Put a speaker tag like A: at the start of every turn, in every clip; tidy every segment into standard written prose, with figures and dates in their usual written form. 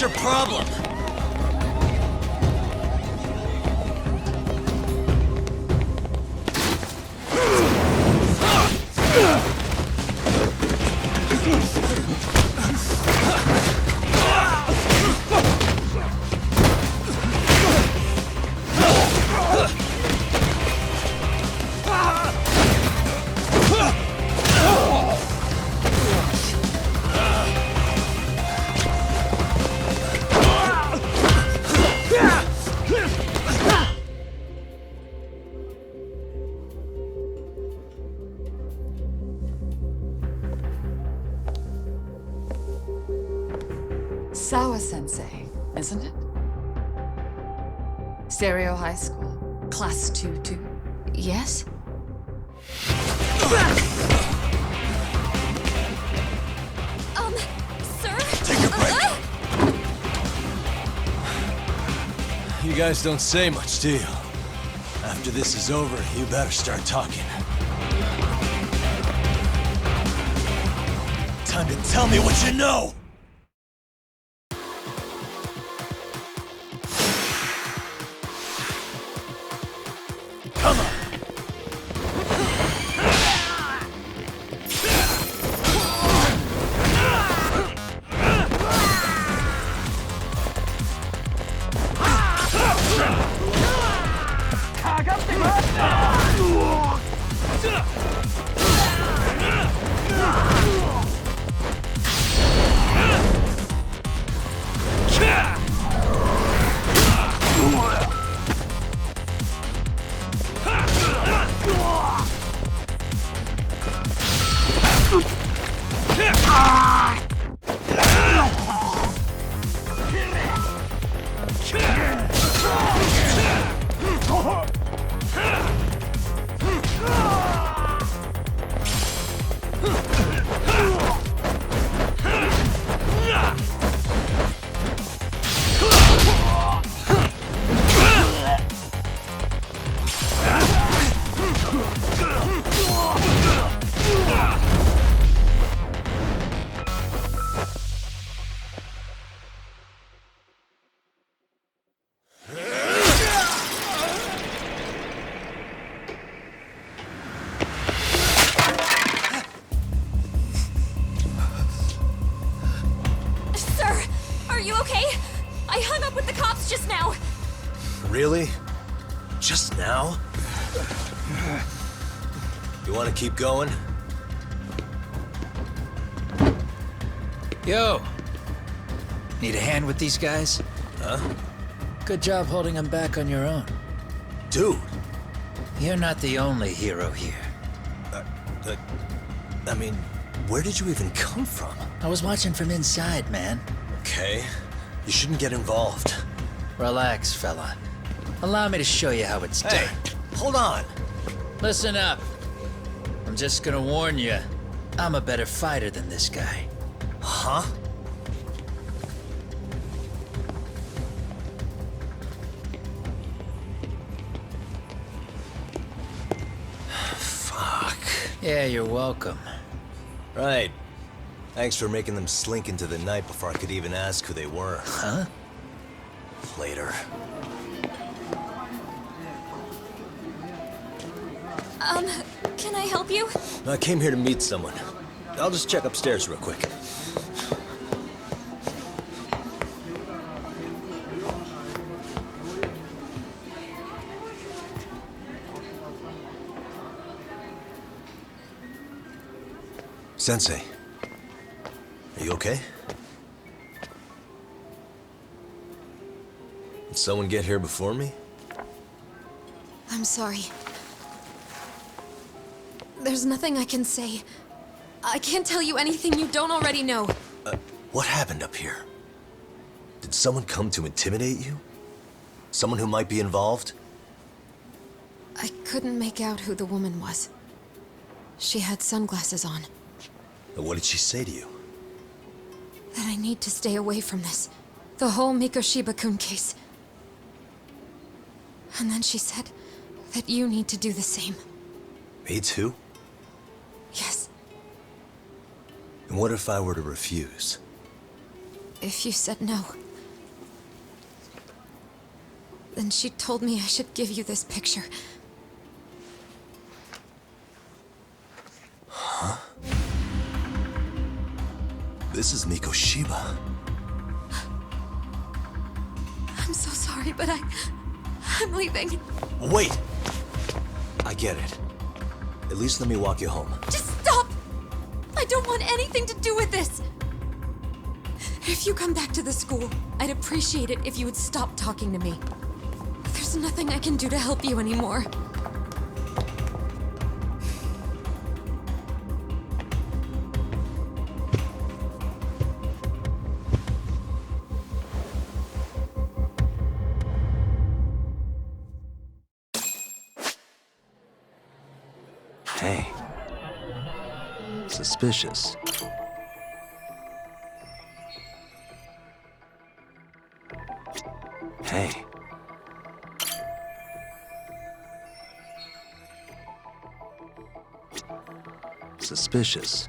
A: your problem?
B: Sawa-sensei, isn't it? Stereo High School, Class 2-2.
C: Yes?
D: Sir?
A: Take a break. You guys don't say much, do you? After this is over, you better start talking. Time to tell me what you know! Come on!
D: Sir, are you okay? I hung up with the cops just now.
A: Really? Just now? You want to keep going?
E: Yo! Need a hand with these guys?
A: Huh?
E: Good job holding them back on your own.
A: Dude!
E: You're not the only hero here.
A: I mean, where did you even come from?
E: I was watching from inside, man.
A: Okay. You shouldn't get involved.
E: Relax, fella. Allow me to show you how it's
A: Hey,
E: done.
A: hold on!
E: Listen up. I'm just gonna warn you. I'm a better fighter than this guy.
A: Huh? Fuck.
E: Yeah, you're welcome.
A: Right. Thanks for making them slink into the night before I could even ask who they were.
E: Huh?
A: Later.
D: Can I help you?
A: I came here to meet someone. I'll just check upstairs real quick. Sensei, are you okay? Did someone get here before me?
C: I'm sorry. There's nothing I can say. I can't tell you anything you don't already know.
A: What happened up here? Did someone come to intimidate you? Someone who might be involved?
C: I couldn't make out who the woman was. She had sunglasses on.
A: What did she say to you?
C: That I need to stay away from this. The whole Mikoshiba-kun case. And then she said that you need to do the same.
A: Me too?
C: Yes.
A: And what if I were to refuse?
C: If you said no, Then she told me I should give you this picture.
A: This is Mikoshiba.
C: I'm so sorry, but I'm leaving.
A: Wait! I get it. At least let me walk you home.
C: Just stop! I don't want anything to do with this! If you come back to the school, I'd appreciate it if you would stop talking to me. There's nothing I can do to help you anymore.
A: Hey. Suspicious. Hey. Suspicious.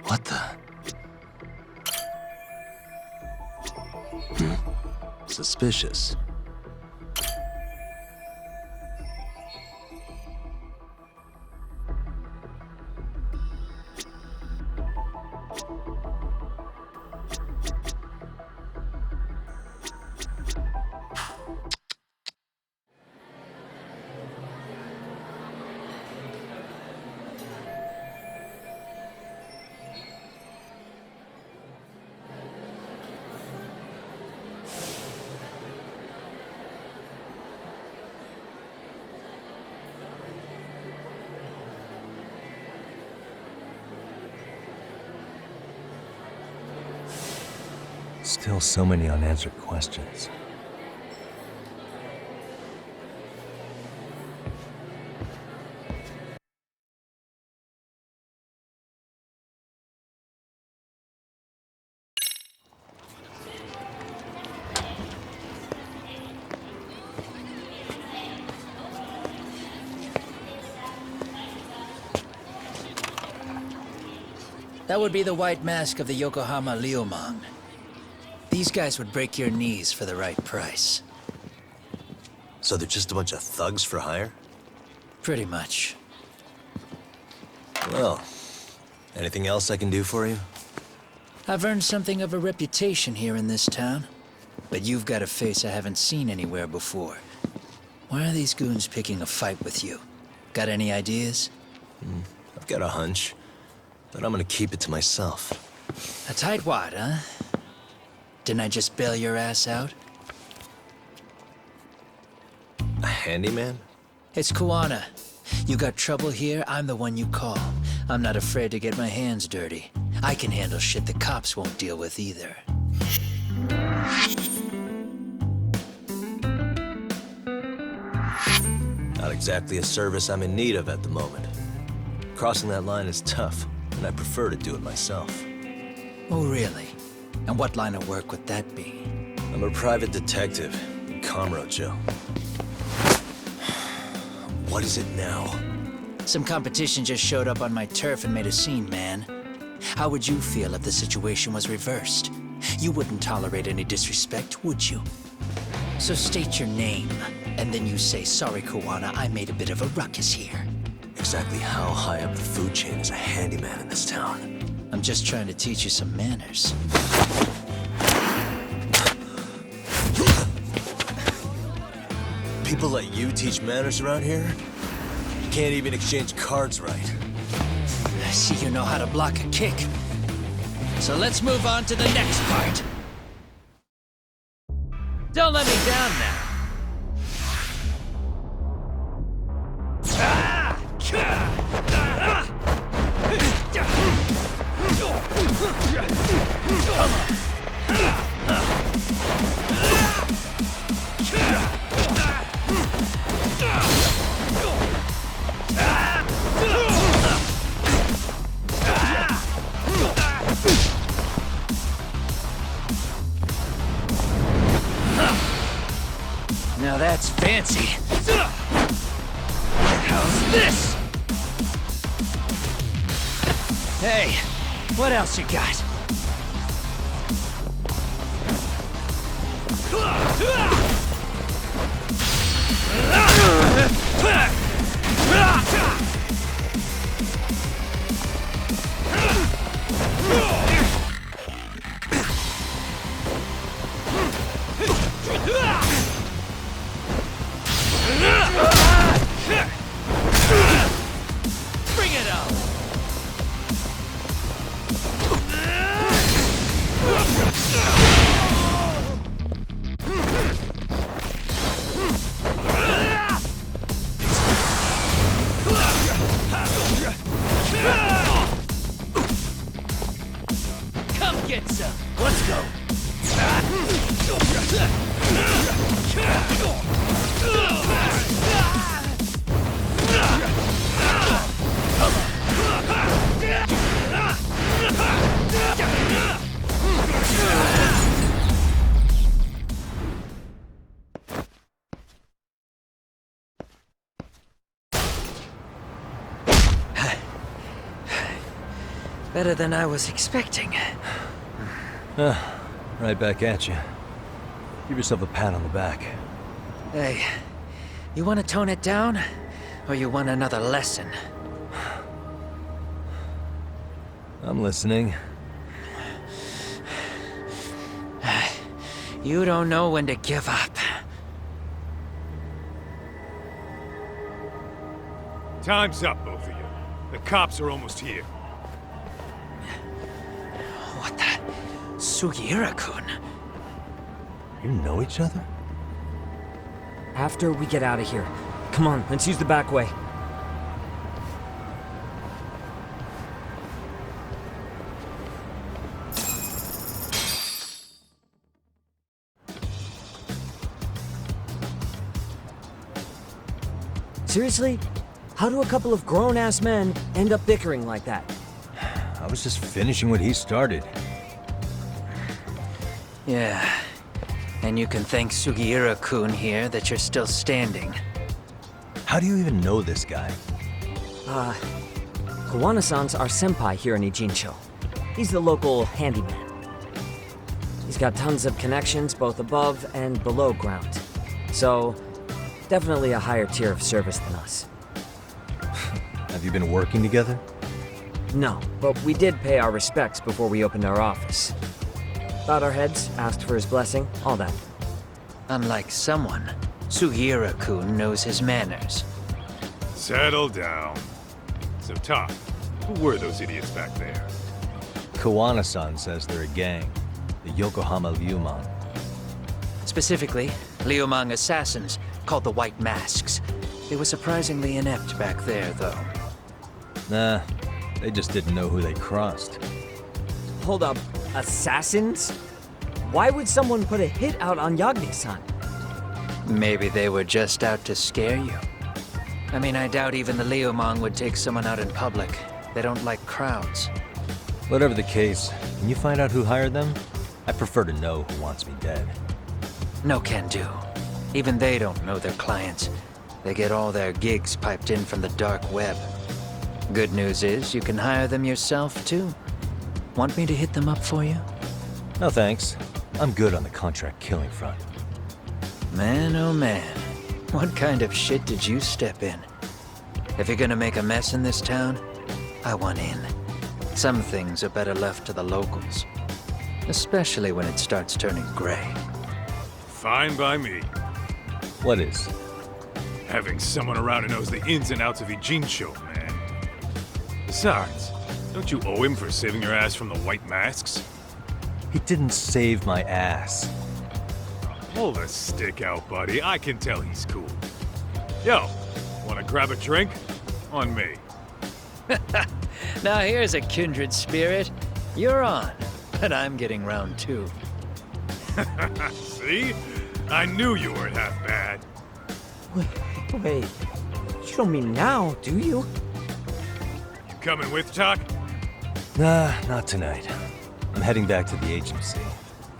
A: What the? Suspicious. Still so many unanswered questions.
E: That would be the white mask of the Yokohama Liumang. These guys would break your knees for the right price.
A: So they're just a bunch of thugs for hire?
E: Pretty much.
A: Well, anything else I can do for you?
E: I've earned something of a reputation here in this town. But you've got a face I haven't seen anywhere before. Why are these goons picking a fight with you? Got any ideas?
A: I've got a hunch, but I'm gonna keep it to myself.
E: A tightwad, huh? Didn't I just bail your ass out?
A: A handyman?
E: It's Kuwana. You got trouble here, I'm the one you call. I'm not afraid to get my hands dirty. I can handle shit the cops won't deal with either.
A: Not exactly a service I'm in need of at the moment. Crossing that line is tough, and I prefer to do it myself.
E: Oh, really? And what line of work would that be?
A: I'm a private detective in Kamurocho. What is it now?
E: Some competition just showed up on my turf and made a scene, man. How would you feel if the situation was reversed? You wouldn't tolerate any disrespect, would you? So state your name, and then you say, "Sorry, Kuwana, I made a bit of a ruckus here."
A: Exactly how high up the food chain is a handyman in this town?
E: I'm just trying to teach you some manners.
A: People like you teach manners around here? You can't even exchange cards right.
E: I see you know how to block a kick. So let's move on to the next part. Don't let me down now. Now that's fancy. How's this? Hey, what else you got? Bring it on! Come get some!
A: Let's go.
E: Better than I was expecting.
A: Right back at you. Give yourself a pat on the back.
E: Hey, you want to tone it down? Or you want another lesson?
A: I'm listening.
E: You don't know when to give up.
F: Time's up, both of you. The cops are almost here.
E: What the? Sugiura-kun?
A: You know each other?
G: After we get out of here. Come on, let's use the back way. Seriously? How do a couple of grown-ass men end up bickering like that?
A: I was just finishing what he started.
E: Yeah. And you can thank Sugiura-kun here that you're still standing.
A: How do you even know this guy?
G: Kawana-san's our senpai here in Ijincho. He's the local handyman. He's got tons of connections both above and below ground. So, definitely a higher tier of service than us.
A: Have you been working together?
G: No, but we did pay our respects before we opened our office. Bowed our heads, asked for his blessing, all that.
E: Unlike someone, Sugiura-kun knows his manners.
F: Settle down. So, Top, who were those idiots back there?
A: Kawana-san says they're a gang. The Yokohama Ryuman.
E: Specifically, Liumang assassins, called the White Masks. They were surprisingly inept back there, though.
A: Nah, they just didn't know who they crossed.
G: Hold up, assassins? Why would someone put a hit out on Yagami-san?
E: Maybe they were just out to scare you. I mean, I doubt even the Liumang would take someone out in public. They don't like crowds.
A: Whatever the case, can you find out who hired them? I prefer to know who wants me dead.
E: No can do. Even they don't know their clients. They get all their gigs piped in from the dark web. Good news is, you can hire them yourself, too. Want me to hit them up for you?
A: No thanks. I'm good on the contract killing front.
E: Man, oh man. What kind of shit did you step in? If you're gonna make a mess in this town, I want in. Some things are better left to the locals. Especially when it starts turning gray.
F: Fine by me.
A: What is?
F: Having someone around who knows the ins and outs of Ijincho, man. Besides, don't you owe him for saving your ass from the White Masks?
A: He didn't save my ass.
F: Pull the stick out, buddy. I can tell he's cool. Yo, wanna grab a drink? On me.
E: Now here's a kindred spirit. You're on, but I'm getting round two.
F: See? I knew you weren't half bad.
G: Wait, you don't mean now, do you?
F: You coming with, Tuck?
A: Nah, not tonight. I'm heading back to the agency.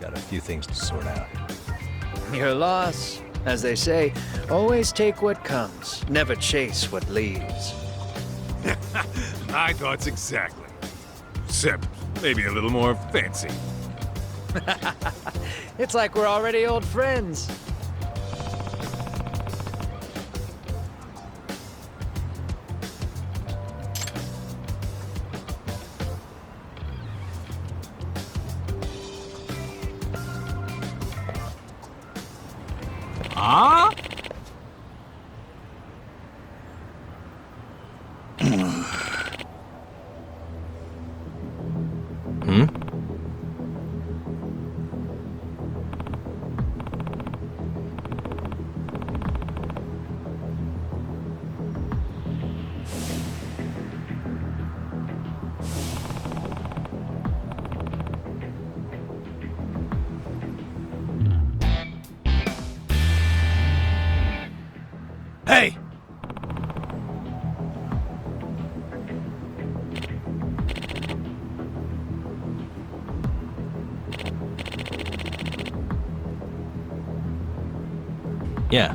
A: Got a few things to sort out.
E: Your loss. As they say, always take what comes, never chase what leaves.
F: My thoughts exactly. Except maybe a little more fancy.
E: It's like we're already old friends.
F: Huh? Hey! Yeah.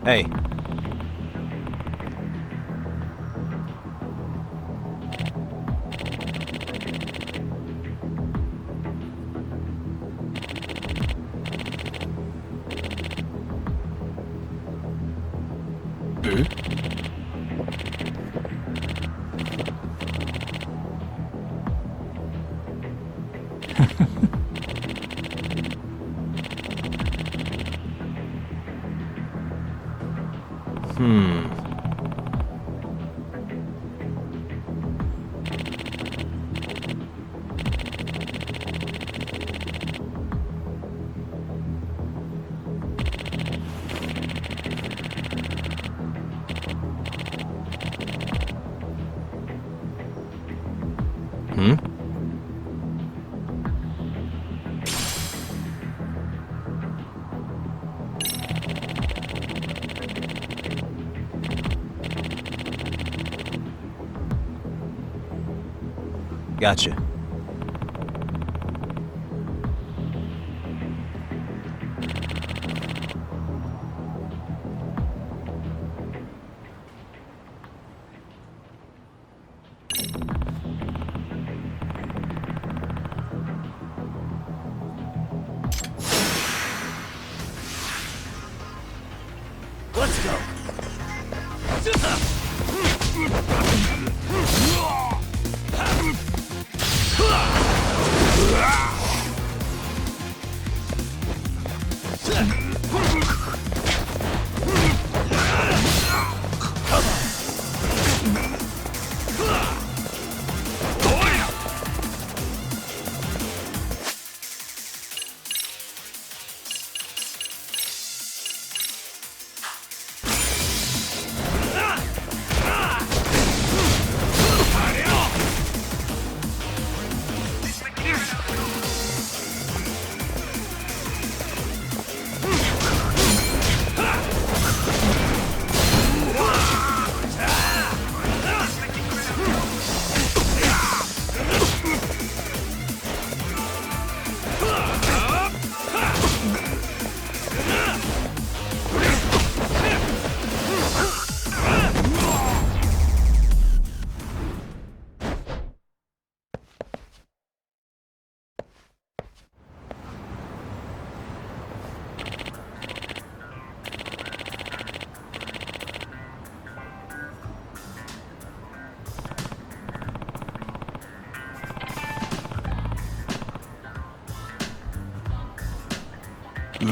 F: Hey. Gotcha.
A: Let's go.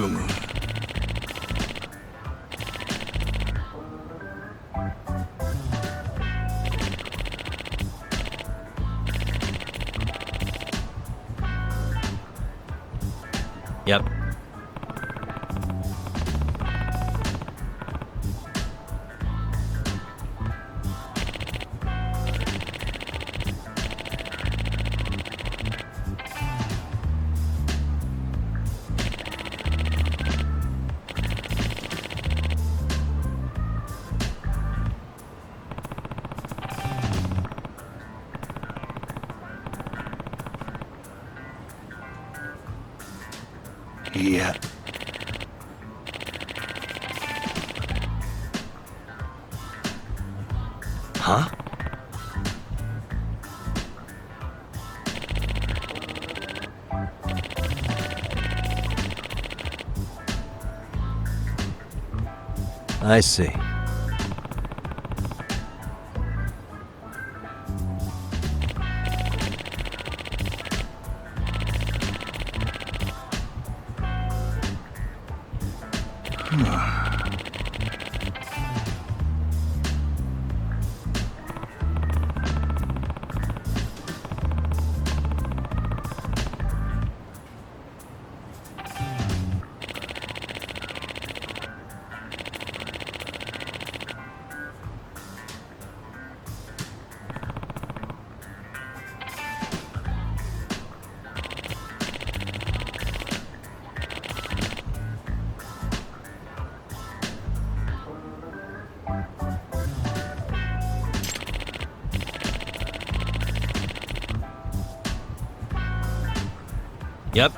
H: む。
E: Yep.
H: いや。は？I see. Yep.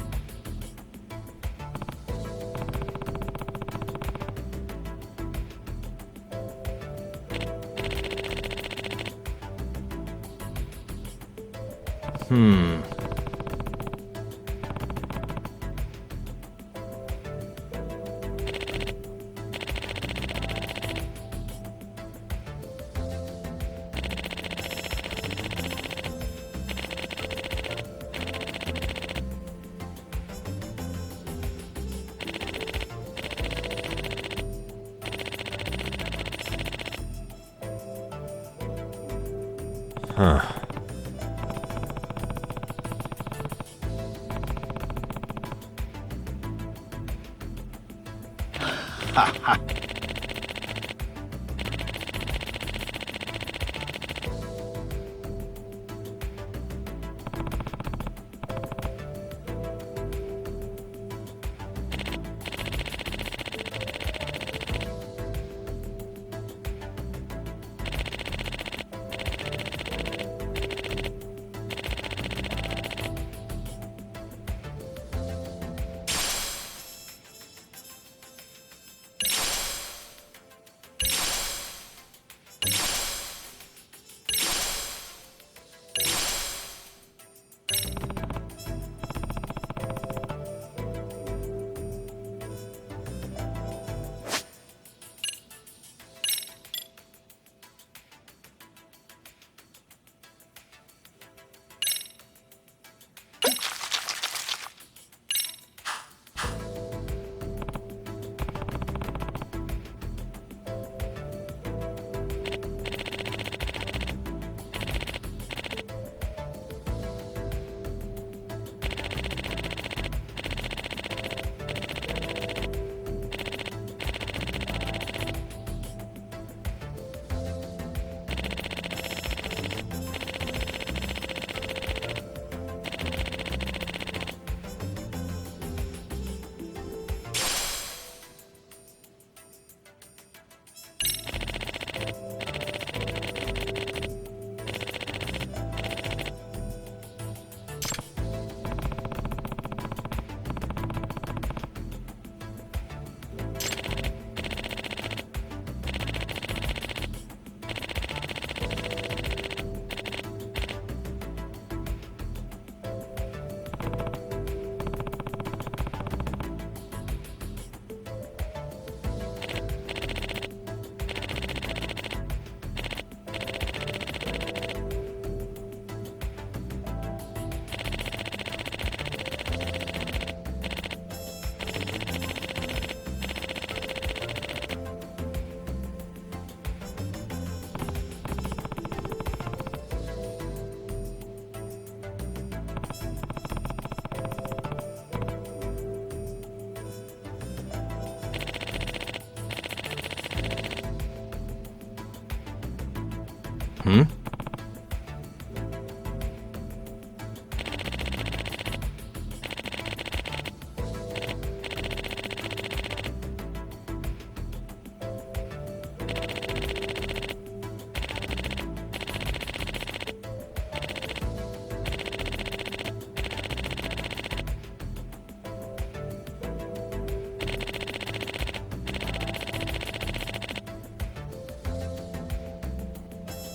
A: Huh.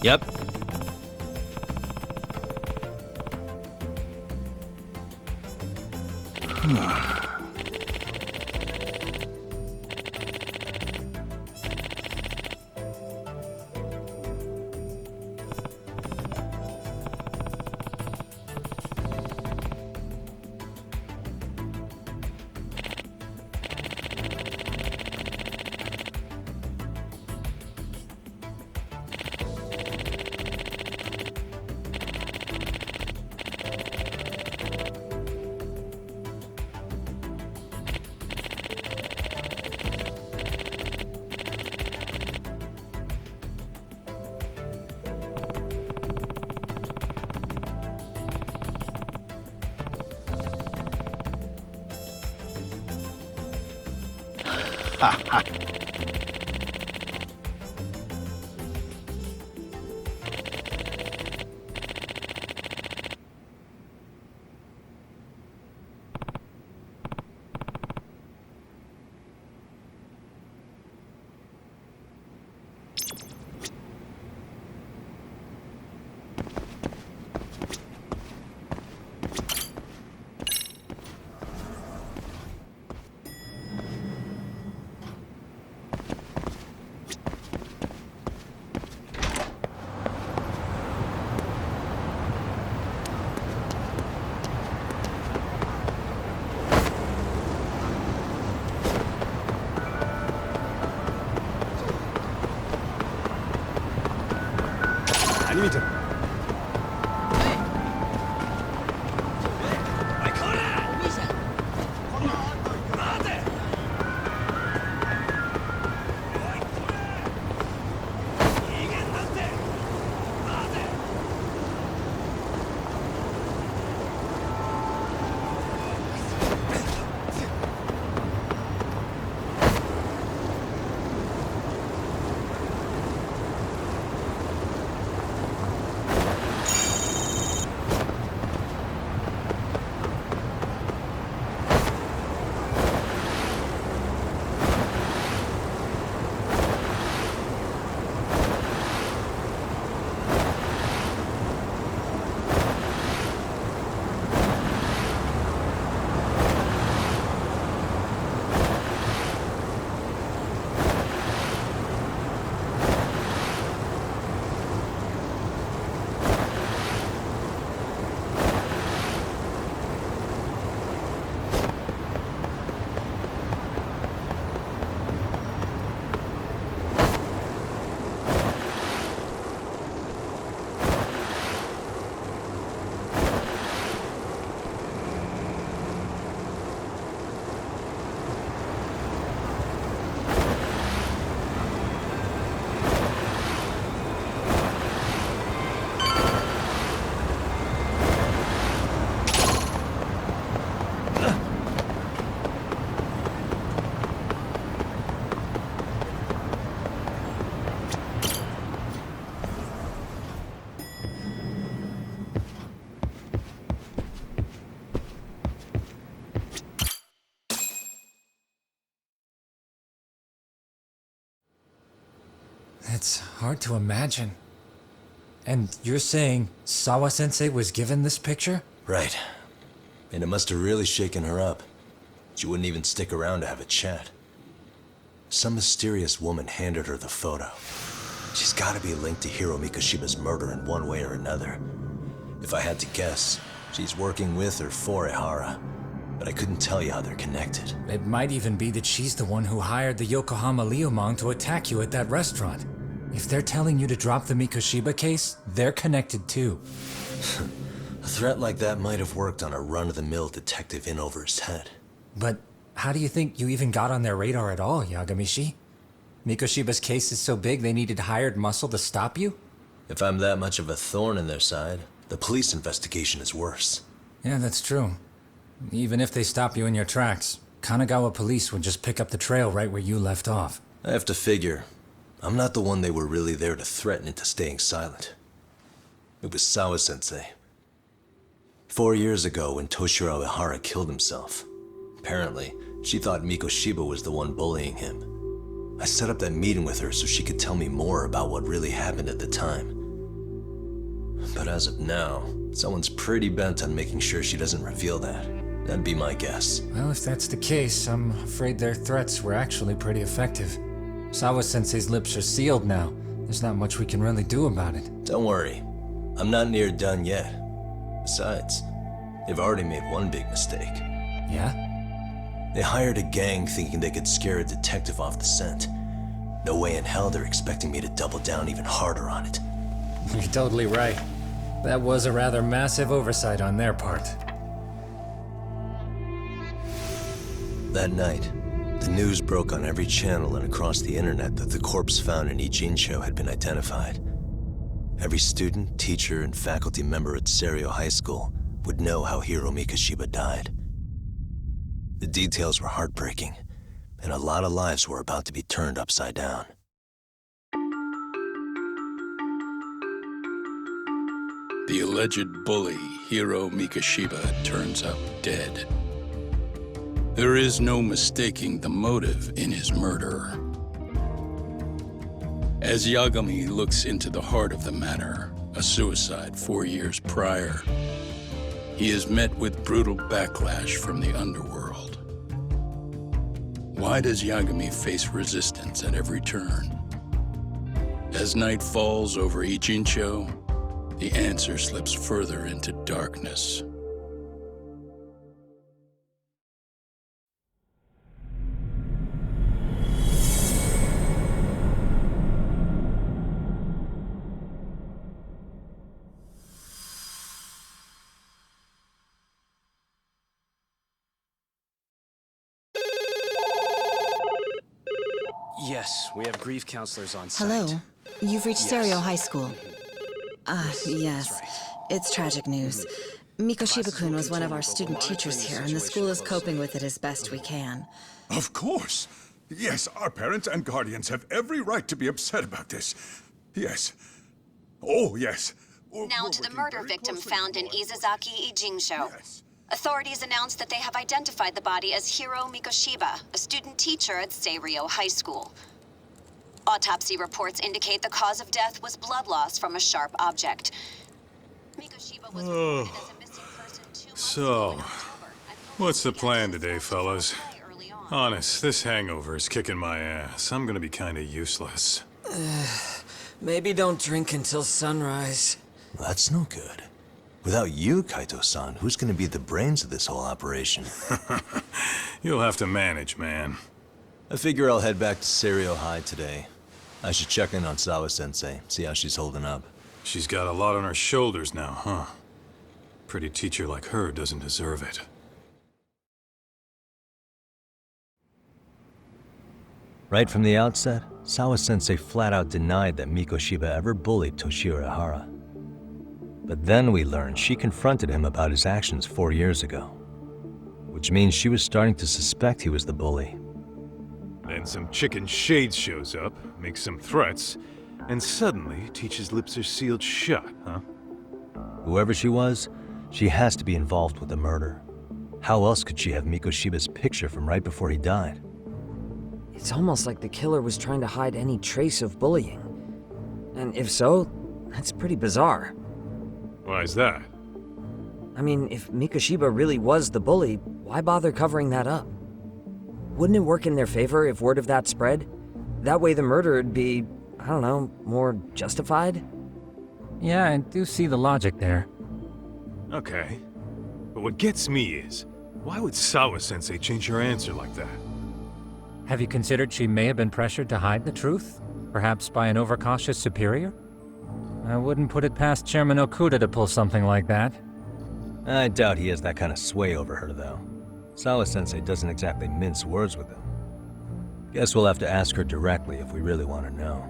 H: Yep.
I: It's hard to imagine. And you're saying Sawa-sensei was given this picture?
A: Right. And it must have really shaken her up. She wouldn't even stick around to have a chat. Some mysterious woman handed her the photo. She's gotta be linked to Hiro Mikoshiba's murder in one way or another. If I had to guess, she's working with or for Ehara. But I couldn't tell you how they're connected.
I: It might even be that she's the one who hired the Yokohama Leomong to attack you at that restaurant. If they're telling you to drop the Mikoshiba case, they're connected too.
A: A threat like that might have worked on a run-of-the-mill detective in over his head.
I: But how do you think you even got on their radar at all, Yagamishi? Mikoshiba's case is so big they needed hired muscle to stop you?
A: If I'm that much of a thorn in their side, the police investigation is worse.
I: Yeah, that's true. Even if they stop you in your tracks, Kanagawa police would just pick up the trail right where you left off.
A: I have to figure, I'm not the one they were really there to threaten into staying silent. It was Sawa-sensei. 4 years ago, when Toshiro Ihara killed himself, apparently, she thought Mikoshiba was the one bullying him. I set up that meeting with her so she could tell me more about what really happened at the time. But as of now, someone's pretty bent on making sure she doesn't reveal that. That'd be my guess.
I: Well, if that's the case, I'm afraid their threats were actually pretty effective. Sawa-sensei's lips are sealed now. There's not much we can really do about it.
A: Don't worry. I'm not near done yet. Besides, they've already made one big mistake.
I: Yeah?
A: They hired a gang thinking they could scare a detective off the scent. No way in hell they're expecting me to double down even harder on it.
I: You're totally right. That was a rather massive oversight on their part.
A: That night, the news broke on every channel and across the internet that the corpse found in Ijincho had been identified. Every student, teacher, and faculty member at Seiryo High School would know how Hiro Mikoshiba died. The details were heartbreaking, and a lot of lives were about to be turned upside down.
J: The alleged bully, Hiro Mikoshiba, turns up dead. There is no mistaking the motive in his murder. As Yagami looks into the heart of the matter, a suicide 4 years prior, he is met with brutal backlash from the underworld. Why does Yagami face resistance at every turn? As night falls over Ijincho, the answer slips further into darkness.
K: Yes, we have grief counselors on site.
L: Hello. You've reached
K: Yes.
L: Seiryo High School. Yes. It's tragic news. Mikoshiba-kun was one of our student teachers here, and the school is coping with it as best we can.
M: Of course. Yes, our parents and guardians have every right to be upset about this. Yes. Oh, yes.
N: Now to the murder victim found in Izazaki Ijincho. Authorities announced that they have identified the body as Hiro Mikoshiba, a student teacher at Seiryo High School. Autopsy reports indicate the cause of death was blood loss from a sharp object. Mikoshiba was reported as a missing person 2 months
F: So, what's the plan today, fellas? Honest, this hangover is kicking my ass. I'm gonna be kinda useless.
G: Maybe don't drink until sunrise.
A: That's no good. Without you, Kaito-san, who's gonna be the brains of this whole operation?
F: You'll have to manage, man.
A: I figure I'll head back to Seiryo High today. I should check in on Sawa-sensei, see how she's holding up.
F: She's got a lot on her shoulders now, huh? Pretty teacher like her doesn't deserve it.
H: Right from the outset, Sawa-sensei flat out denied that Mikoshiba ever bullied Toshiro Ihara. But then we learned she confronted him about his actions 4 years ago. Which means she was starting to suspect he was the bully.
F: Then some chicken shades shows up, makes some threats, and suddenly Teach's lips are sealed shut, huh?
H: Whoever she was, she has to be involved with the murder. How else could she have Mikoshiba's picture from right before he died?
G: It's almost like the killer was trying to hide any trace of bullying. And if so, that's pretty bizarre.
F: Why's that?
G: I mean, if Mikoshiba really was the bully, why bother covering that up? Wouldn't it work in their favor if word of that spread? That way the murder would be, I don't know, more justified?
I: Yeah, I do see the logic there.
F: Okay. But what gets me is, why would Sawa-sensei change her answer like that?
I: Have you considered she may have been pressured to hide the truth? Perhaps by an overcautious superior? I wouldn't put it past Chairman Okuda to pull something like that.
H: I doubt he has that kind of sway over her, though. Sawa-sensei doesn't exactly mince words with him. Guess we'll have to ask her directly if we really want to know.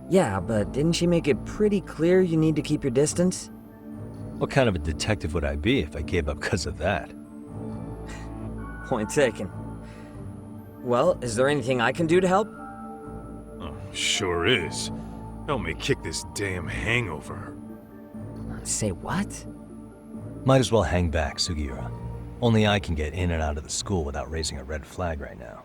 G: Yeah, but didn't she make it pretty clear you need to keep your distance?
H: What kind of a detective would I be if I gave up because of that?
G: Point taken. Well, is there anything I can do to help?
F: Oh, sure is. Help me kick this damn hangover.
G: Say what?
H: Might as well hang back, Sugiura. Only I can get in and out of the school without raising a red flag right now.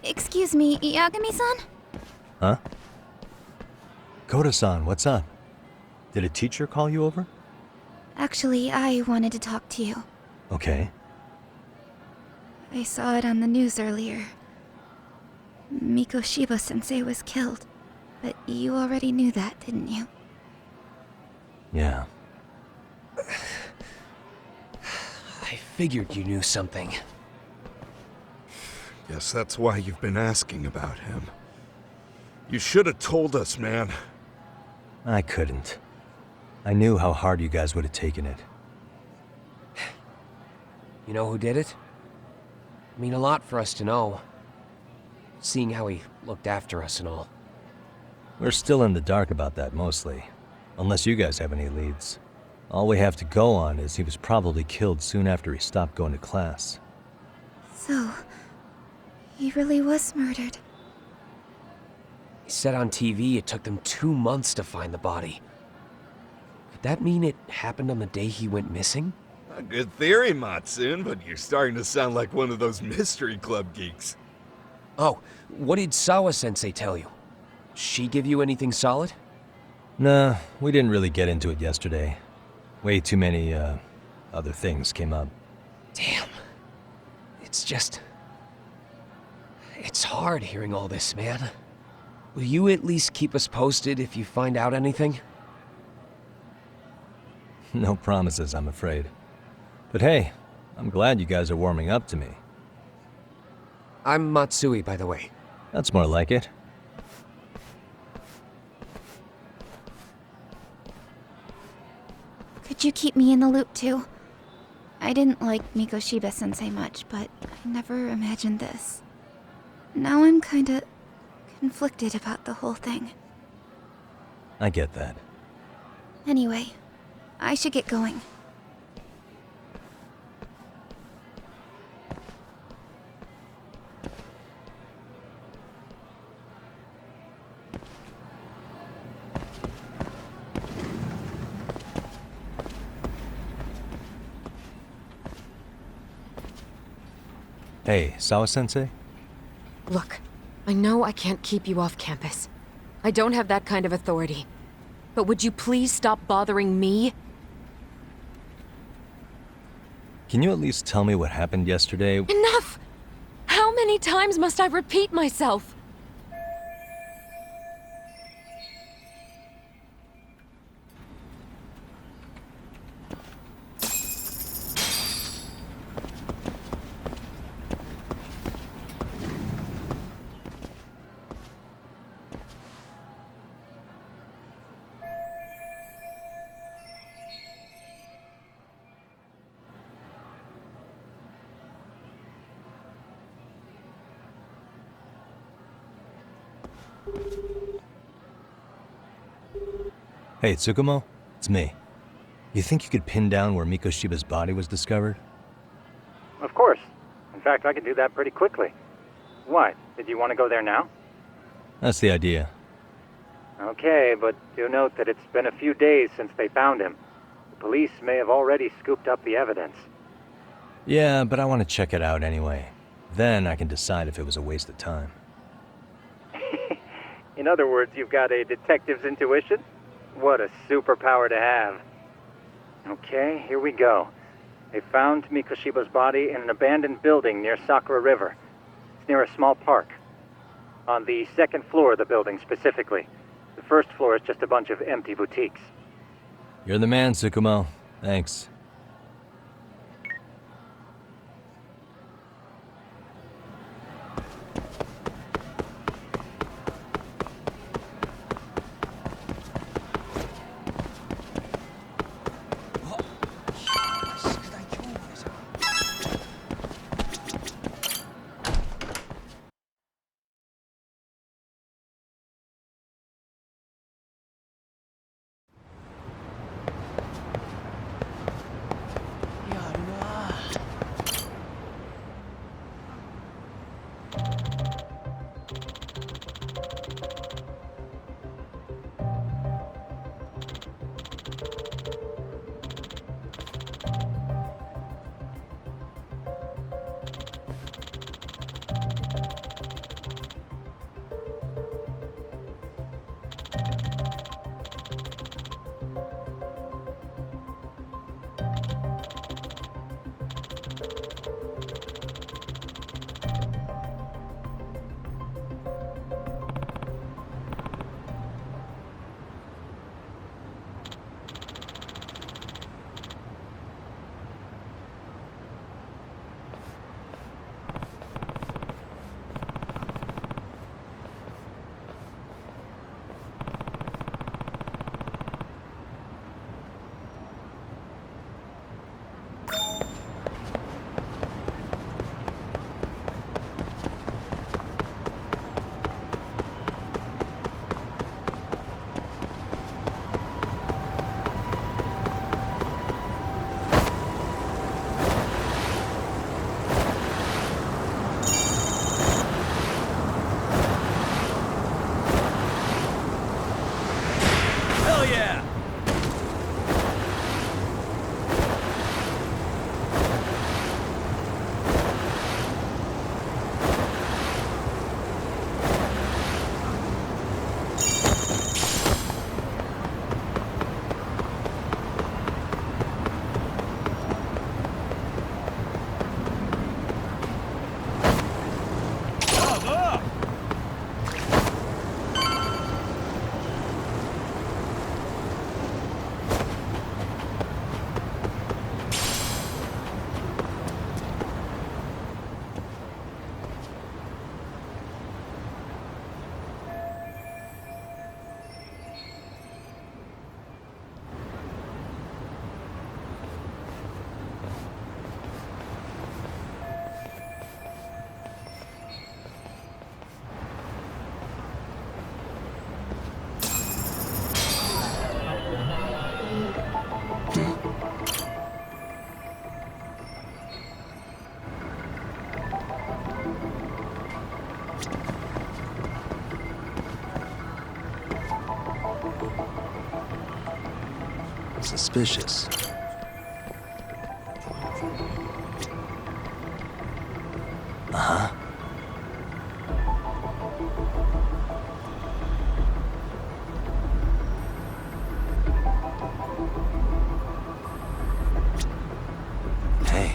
D: Excuse me, Yagami-san?
H: Huh? Koda-san, what's up? Did a teacher call you over?
D: Actually, I wanted to talk to you.
H: Okay.
D: I saw it on the news earlier. Mikoshiba-sensei was killed. But you already knew that, didn't you?
H: Yeah.
K: I figured you knew something.
O: Guess that's why you've been asking about him. You should have told us, man.
H: I couldn't. I knew how hard you guys would have taken it.
K: You know who did it? I mean a lot for us to know. Seeing how he looked after us and all.
H: We're still in the dark about that mostly. Unless you guys have any leads. All we have to go on is he was probably killed soon after he stopped going to class.
D: So, he really was murdered.
K: He said on TV it took them 2 months to find the body. Could that mean it happened on the day he went missing?
O: A good theory, Matsune, but you're starting to sound like one of those mystery club geeks.
K: Oh, what did Sawa-sensei tell you? She give you anything solid?
H: Nah, we didn't really get into it yesterday. Way too many, other things came up.
K: Damn. It's hard hearing all this, man. Will you at least keep us posted if you find out anything?
H: No promises, I'm afraid. But hey, I'm glad you guys are warming up to me.
K: I'm Matsui, by the way.
H: That's more like it.
D: Could you keep me in the loop too? I didn't like Mikoshiba-sensei much, but I never imagined this. Now I'm kinda conflicted about the whole thing.
H: I get that.
D: Anyway, I should get going.
H: Hey, Sawa-sensei?
C: Look, I know I can't keep you off campus. I don't have that kind of authority. But would you please stop bothering me?
H: Can you at least tell me what happened yesterday?
C: Enough! How many times must I repeat myself?
H: Hey, Tsukumo? It's me. You think you could pin down where Mikoshiba's body was discovered?
P: Of course. In fact, I can do that pretty quickly. What? Did you want to go there now?
H: That's the idea.
P: Okay, but do note that it's been a few days since they found him. The police may have already scooped up the evidence.
H: Yeah, but I want to check it out anyway. Then I can decide if it was a waste of time.
P: In other words, you've got a detective's intuition? What a superpower to have. Okay, here we go. They found Mikoshiba's body in an abandoned building near Sakura River. It's near a small park. On the second floor of the building, specifically. The first floor is just a bunch of empty boutiques.
H: You're the man, Tsukumo. Thanks.
A: Suspicious. Uh-huh. Hey.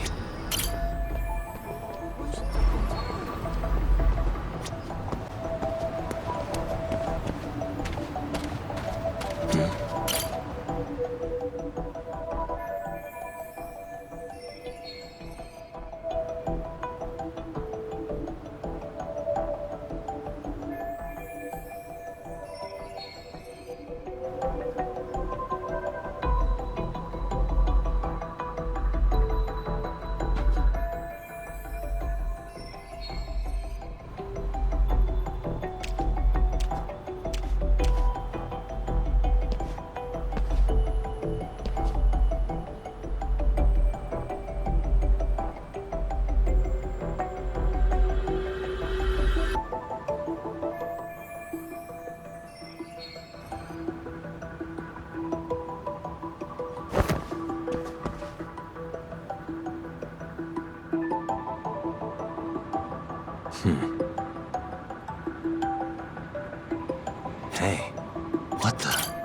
A: Hey, what the?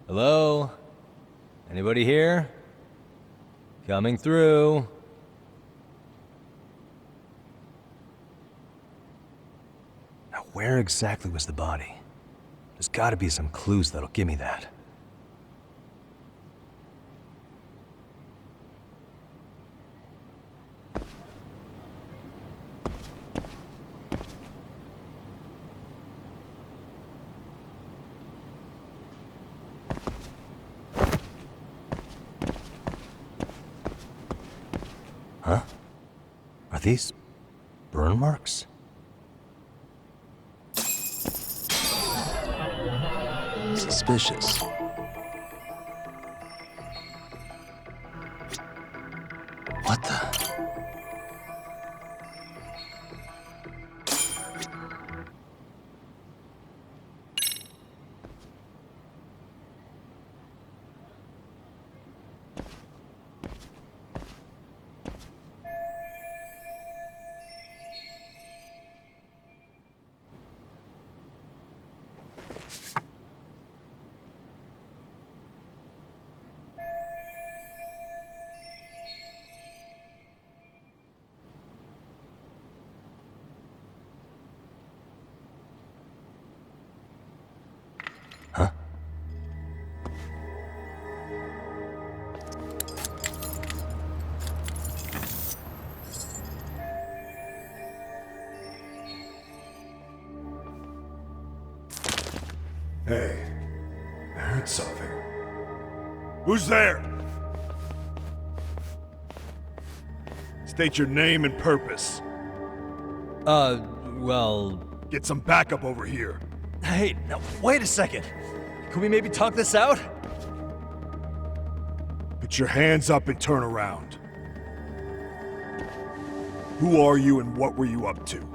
H: Hello? Anybody here? Coming through. Now, where exactly was the body? There's gotta be some clues that'll give me that. Huh? Are these burn marks? Suspicious. What the?
Q: Hey, I heard something.
F: Who's there? State your name and purpose.
H: Well...
F: Get some backup over here.
H: Hey, now wait a second. Can we maybe talk this out?
F: Put your hands up and turn around. Who are you and what were you up to?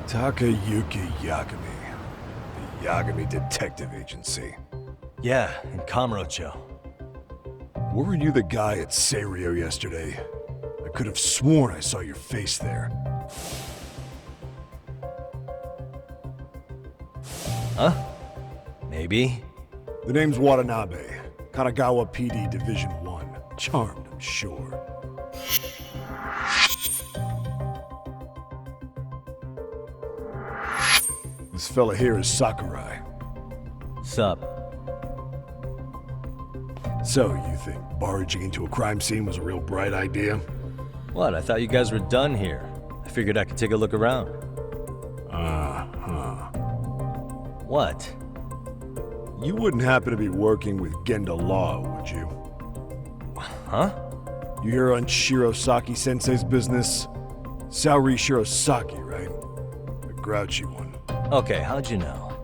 Q: Takayuki Yagami. The Yagami Detective Agency.
H: Yeah, in Kamurocho.
Q: Weren't you the guy at Seirio yesterday? I could have sworn I saw your face there.
H: Huh? Maybe.
Q: The name's Watanabe. Kanagawa PD Division 1. Charmed, I'm sure. This fella here is Sakurai.
H: Sup?
Q: So, you think barging into a crime scene was a real bright idea?
H: What? I thought you guys were done here. I figured I could take a look around. What?
Q: You wouldn't happen to be working with Genda Law, would you?
H: Huh?
Q: You hear on Shirosaki-sensei's business? Saori Shirosaki, right? The grouchy one.
H: Okay, how'd you know?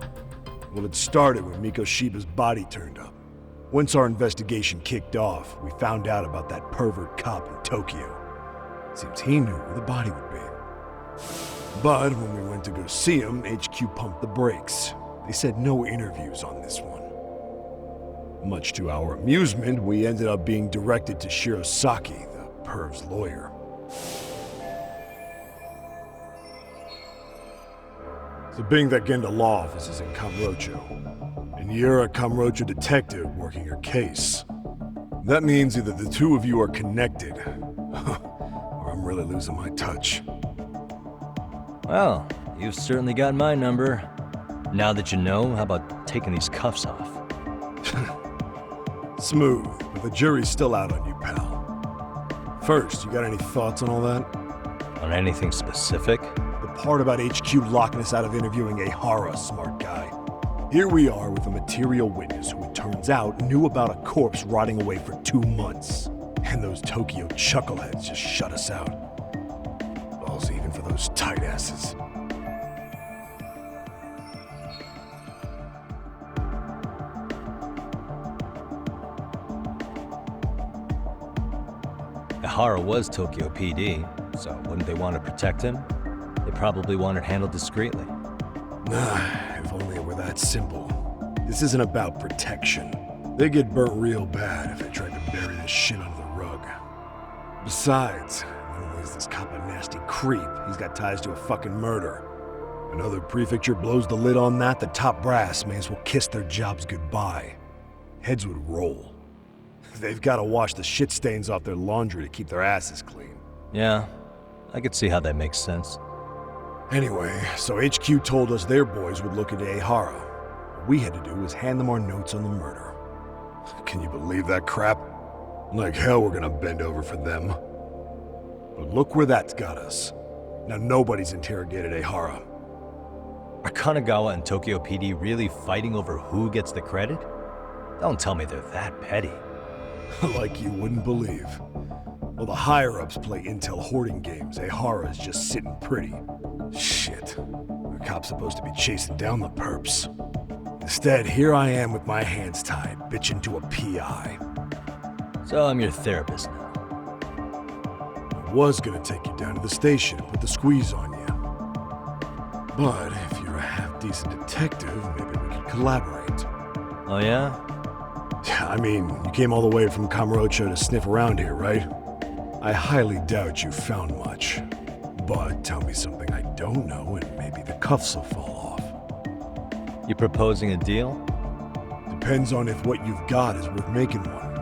Q: Well, it started when Mikoshiba's body turned up. Once our investigation kicked off, we found out about that pervert cop in Tokyo. Seems he knew where the body would be. But when we went to go see him, HQ pumped the brakes. They said no interviews on this one. Much to our amusement, we ended up being directed to Shirosaki, the perv's lawyer. So being that Genda law office is in Kamurocho, and you're a Kamurocho detective working your case, that means either the two of you are connected, or I'm really losing my touch.
H: Well, you've certainly got my number. Now that you know, how about taking these cuffs off?
Q: Smooth, but the jury's still out on you, pal. First, you got any thoughts on all that?
H: On anything specific?
Q: The part about HQ locking us out of interviewing Ehara, smart guy. Here we are with a material witness who it turns out knew about a corpse rotting away for 2 months. And those Tokyo chuckleheads just shut us out. Balls even for those tight asses.
H: Ehara was Tokyo PD, so wouldn't they want to protect him? They probably want it handled discreetly.
Q: If only it were that simple. This isn't about protection. They get burnt real bad if they tried to bury this shit under the rug. Besides, not only is this cop a nasty creep, he's got ties to a fucking murder. Another prefecture blows the lid on that, the top brass may as well kiss their jobs goodbye. Heads would roll. They've got to wash the shit stains off their laundry to keep their asses clean.
H: Yeah, I could see how that makes sense.
Q: Anyway, so HQ told us their boys would look into Ehara. What we had to do was hand them our notes on the murder. Can you believe that crap? Like hell we're gonna bend over for them. But look where that's got us. Now nobody's interrogated Ehara.
H: Are Kanagawa and Tokyo PD really fighting over who gets the credit? Don't tell me they're that petty.
Q: Like you wouldn't believe. While the higher-ups play intel hoarding games, Ehara is just sitting pretty. Shit. The cop's supposed to be chasing down the perps. Instead, here I am with my hands tied, bitching to a PI.
H: So I'm your therapist now.
Q: I was gonna take you down to the station and put the squeeze on you. But if you're a half-decent detective, maybe we could collaborate.
H: Oh yeah?
Q: I mean, you came all the way from Kamurocho to sniff around here, right? I highly doubt you found much. But tell me something I don't know and maybe the cuffs will fall off.
H: You proposing a deal?
Q: Depends on if what you've got is worth making one.